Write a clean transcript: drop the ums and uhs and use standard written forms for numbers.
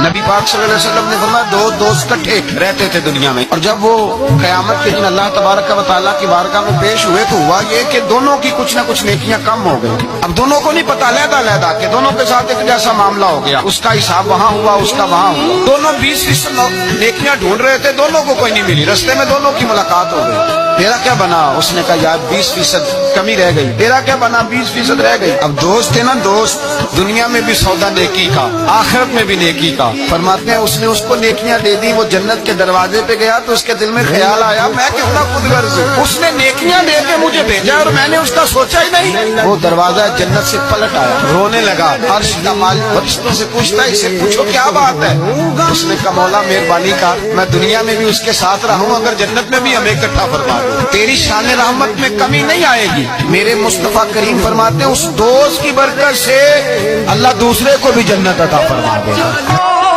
नबी पाक सल्लल्लाहु अलैहि वसल्लम ने फरमाया दो दोस्त इकट्ठे रहते थे दुनिया में, और जब वो क़यामत के दिन अल्लाह तबारक व तआला की बारगाह में पेश हुए तो हुआ ये कि दोनों की कुछ न कुछ नेकियां कम हो गई। अब दोनों को नहीं पता, अलग-अलग के दोनों के साथ एक जैसा मामला हो गया, उसका हिसाब वहाँ हुआ, उसका वहाँ हुआ। दोनों 20% नेकियां ढूंढ रहे थे, दोनों को कोई नहीं मिली, रस्ते में दोनों की मुलाकात हो गई। तेरा क्या बना? उसने कहा यार 20% कमी रह गई। तेरा क्या बना? 20% रह गई। अब दोस्त है ना दोस्त, दुनिया में भी सौदा नेकी का, आखिरत में भी नेकी का। फरमाते हैं उसने उसको नेकियां दे दी, वो जन्नत के दरवाजे पे गया तो उसके दिल में ख्याल आया मैं कितना खुदगर्ज हूँ, उसने नेकियां दे के मुझे भेजा और मैंने उसका सोचा ही नहीं। वो दरवाजा जन्नत से पलट आया, रोने लगा। अर्श का मालिक फरिश्तों से पूछता है इसे पूछो क्या बात है। उसने कहा मौला मेहरबानी का, मैं दुनिया में भी उसके साथ रहा हूँ, अगर जन्नत में भी हमें इकट्ठा फरमा दो, तेरी शान रहमत में कमी नहीं आएगी। मेरे मुस्तफा करीम फरमाते हैं उस दोस्त की बरकत से अल्लाह दूसरे को भी जन्नत अता फरमा देगा।